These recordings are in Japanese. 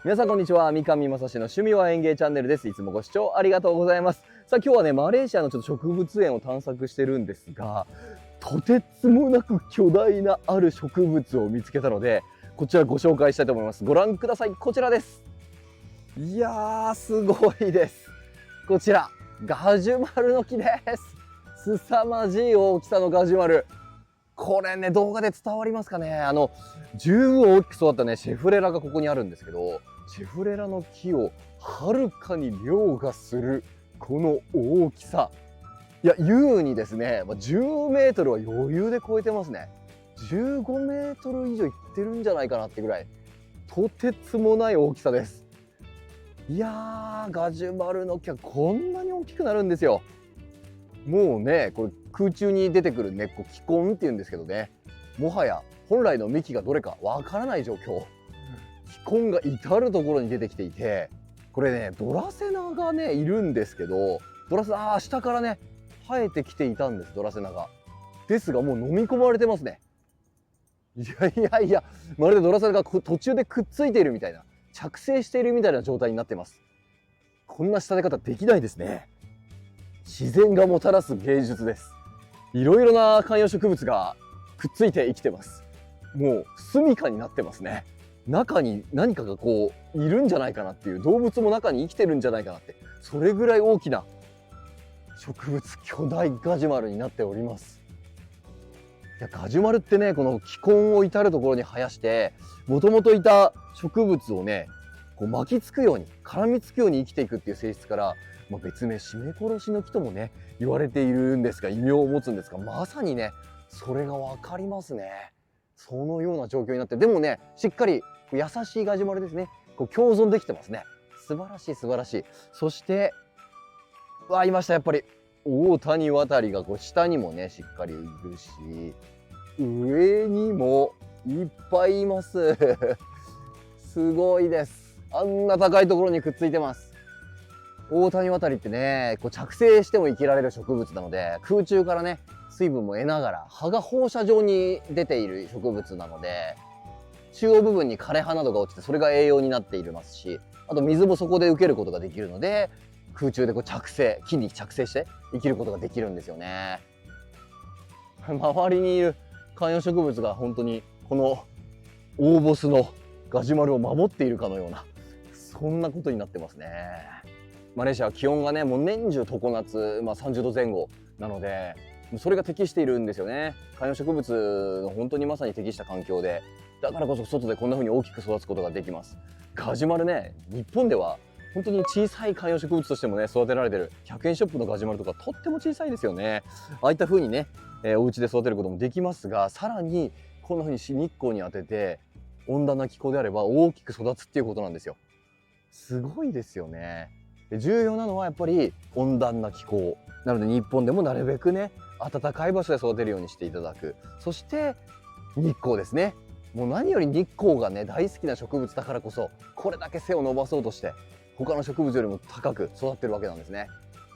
皆さんこんにちは。三上正史の趣味は園芸チャンネルです。いつもご視聴ありがとうございます。さあ今日はね、マレーシアのちょっと植物園を探索してるんですが、とてつもなく巨大なある植物を見つけたので、こちらご紹介したいと思います。ご覧ください。こちらです。いやー、すごいです。こちら、ガジュマルの木です。凄まじい大きさのガジュマル。これね、動画で伝わりますかね。十分大きく育ったね、シェフレラがここにあるんですけど、シェフレラの木をはるかに凌駕するこの大きさ。いや、優にですね、10メートルは余裕で超えてますね。15メートル以上いってるんじゃないかなってぐらい、とてつもない大きさです。いやー、ガジュマルの木はこんなに大きくなるんですよ。もうね、これ空中に出てくる根っこ、気根っていうんですけどね、もはや本来の幹がどれかわからない状況。気根が至る所に出てきていて、これね、ドラセナがね、いるんですけど、ドラセナ、下からね、生えてきていたんです、ドラセナが。ですが、もう飲み込まれてますね。いやいやいや、まるでドラセナが途中でくっついているみたいな、着生しているみたいな状態になってます。こんな仕立て方できないですね。自然がもたらす芸術です。いろいろな観葉植物がくっついて生きてます。もう住処になってますね。中に何かがこういるんじゃないかなっていう、動物も中に生きてるんじゃないかなって、それぐらい大きな植物、巨大ガジュマルになっております。いや、ガジュマルってね、この気根を至る所に生やして、もともといた植物をね、こう巻きつくように、絡みつくように生きていくっていう性質から、別名締め殺しの木ともね言われているんですが、異名を持つんですが、まさにねそれが分かりますね。そのような状況になって、でもね、しっかり優しいガジュマルですね。こう共存できてますね。素晴らしい素晴らしい。そしていました、やっぱり大谷渡りがこう下にもねしっかりいるし、上にもいっぱいいますすごいです。あんな高いところにくっついてます。大谷渡りってね、こう着生しても生きられる植物なので、空中からね水分も得ながら、葉が放射状に出ている植物なので、中央部分に枯れ葉などが落ちて、それが栄養になっていますし、あと水もそこで受けることができるので、空中でこう着生、木に着生して生きることができるんですよね。周りにいる観葉植物が本当にこの大ボスのガジュマルを守っているかのような、そんなことになってますね。マレーシアは気温がね、もう年中常夏、30度前後なので、それが適しているんですよね。観葉植物の本当にまさに適した環境で、だからこそ外でこんな風に大きく育つことができます。ガジュマルね、日本では本当に小さい観葉植物としてもね育てられてる100円ショップのガジュマルとか、とっても小さいですよね。ああいった風にね、お家で育てることもできますが、さらにこんな風に日光に当てて温暖な気候であれば大きく育つっていうことなんですよ。すごいですよね。で、重要なのはやっぱり温暖な気候なので、日本でもなるべくね暖かい場所で育てるようにしていただく。そして日光ですね。もう何より日光がね大好きな植物だからこそ、これだけ背を伸ばそうとして他の植物よりも高く育ってるわけなんですね。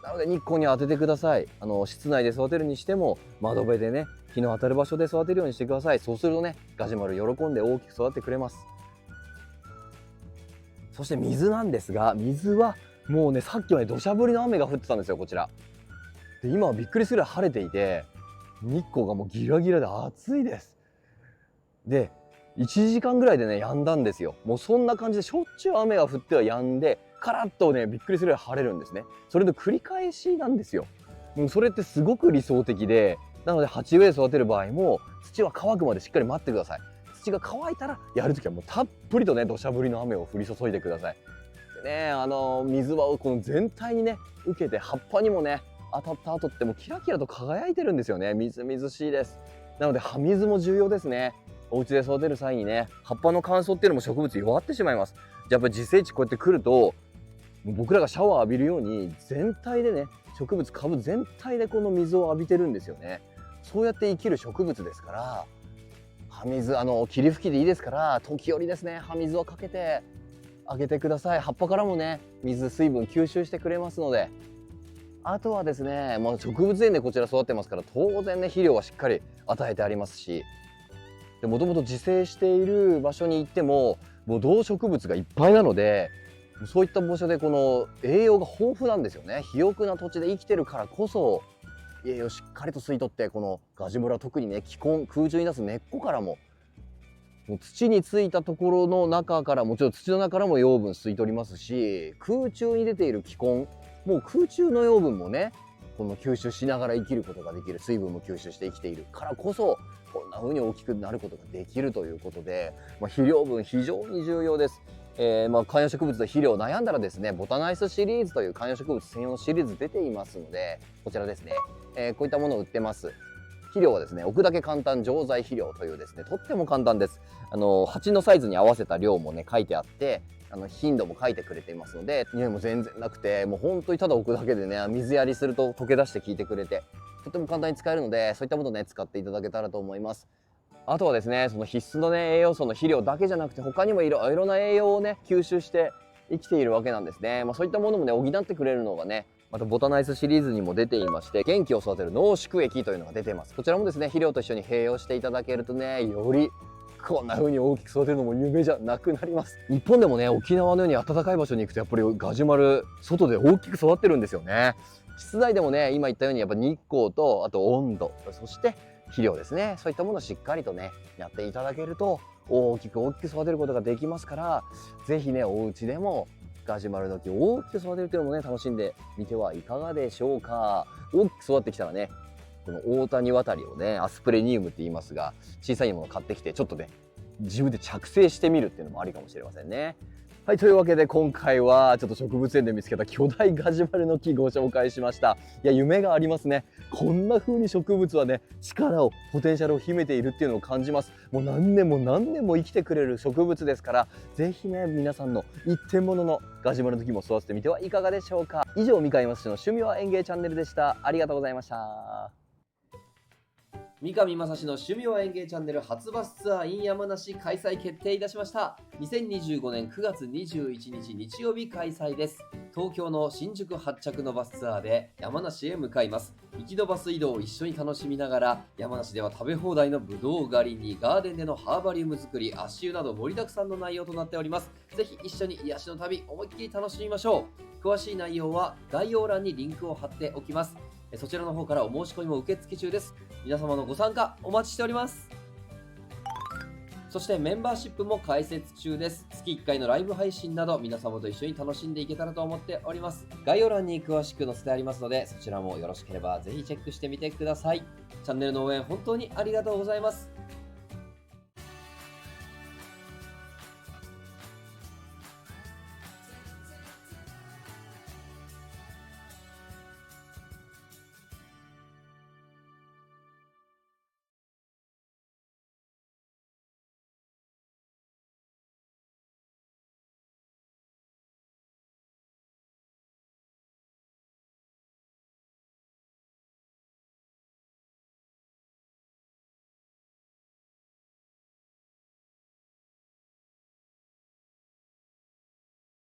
なので日光に当ててください。室内で育てるにしても窓辺でね、日の当たる場所で育てるようにしてください。そうするとね、ガジュマル喜んで大きく育ってくれます。そして水なんですが、水はもうね、さっきはね土砂降りの雨が降ってたんですよ、こちらで。今はびっくりするぐらい晴れていて、日光がもうギラギラで暑いです。で、1時間ぐらいでね止んだんですよ。もうそんな感じでしょっちゅう雨が降っては止んで、カラッとねびっくりするぐらい晴れるんですね。それの繰り返しなんですよ。もうそれってすごく理想的で、なので鉢植えで育てる場合も土は乾くまでしっかり待ってください。土が乾いたらやるときはもうたっぷりとね土砂降りの雨を降り注いでください。でね、水はこの全体にね受けて、葉っぱにもね当たった後ってもうキラキラと輝いてるんですよね。みずみずしいです。なので葉水も重要ですね。お家で育てる際にね、葉っぱの乾燥っていうのも植物弱ってしまいます。じゃあやっぱり自生地こうやって来ると、僕らがシャワー浴びるように全体でね、植物株全体でこの水を浴びてるんですよね。そうやって生きる植物ですから、葉水霧吹きでいいですから、時折ですね葉水をかけてあげてください。葉っぱからもね水分吸収してくれますので。あとはですね、植物園でこちら育ってますから、当然ね肥料はしっかり与えてありますし、もともと自生している場所に行ってももう動植物がいっぱいなので、そういった場所でこの栄養が豊富なんですよね。肥沃な土地で生きてるからこそ栄養をしっかりと吸い取って、このガジュマルは特にね、気根、空中に出す根っこからも土についたところの中から、もちろん土の中からも養分吸い取りますし、空中に出ている気根、もう空中の養分もね、この吸収しながら生きることができる、水分も吸収して生きているからこそ、こんな風に大きくなることができるということで、肥料分非常に重要です。観葉植物で肥料悩んだらですね、ボタナイスシリーズという観葉植物専用のシリーズ出ていますので、こちらですね、こういったものを売ってます。肥料はですね、置くだけ簡単錠剤肥料というですね、とっても簡単です。鉢のサイズに合わせた量もね、書いてあって、頻度も書いてくれていますので、匂いも全然なくて、もう本当にただ置くだけでね、水やりすると溶け出して効いてくれて、とても簡単に使えるので、そういったものをね、使っていただけたらと思います。あとはですね、その必須のね、栄養素の肥料だけじゃなくて、他にもいろいろな栄養をね、吸収して生きているわけなんですね。そういったものもね、補ってくれるのがね、またボタナイスシリーズにも出ていまして、元気を育てる濃縮液というのが出ています。こちらもですね、肥料と一緒に併用していただけるとね、よりこんな風に大きく育てるのも夢じゃなくなります。日本でもね、沖縄のように暖かい場所に行くと、やっぱりガジュマル外で大きく育ってるんですよね。室内でもね、今言ったようにやっぱ日光と、あと温度、そして肥料ですね、そういったものをしっかりとねやっていただけると大きく育てることができますから、是非ねお家でもガジュマルの木を大きく育てるというのもね、楽しんでみてはいかがでしょうか。大きく育ってきたらね、この大谷渡りをね、アスプレニウムって言いますが、小さいものを買ってきてちょっとね自分で着生してみるっていうのもありかもしれませんね。はい、というわけで今回はちょっと植物園で見つけた巨大ガジュマルの木ご紹介しました。いや、夢がありますね。こんな風に植物はね、力を、ポテンシャルを秘めているっていうのを感じます。もう何年も何年も生きてくれる植物ですから、ぜひね、皆さんの一点物のガジュマルの木も育ててみてはいかがでしょうか。以上、三上真史の趣味は園芸チャンネルでした。ありがとうございました。三上真史の趣味は園芸チャンネル初バスツアー in 山梨開催決定いたしました。2025年9月21日日曜日開催です。東京の新宿発着のバスツアーで山梨へ向かいます。行きのバス移動を一緒に楽しみながら、山梨では食べ放題のぶどう狩りにガーデンでのハーバリウム作り、足湯など盛りだくさんの内容となっております。ぜひ一緒に癒しの旅思いっきり楽しみましょう。詳しい内容は概要欄にリンクを貼っておきます。そちらの方からお申し込みも受付中です。皆様のご参加お待ちしております。そしてメンバーシップも開設中です。月1回のライブ配信など皆様と一緒に楽しんでいけたらと思っております。概要欄に詳しく載せてありますので、そちらもよろしければぜひチェックしてみてください。チャンネルの応援本当にありがとうございます。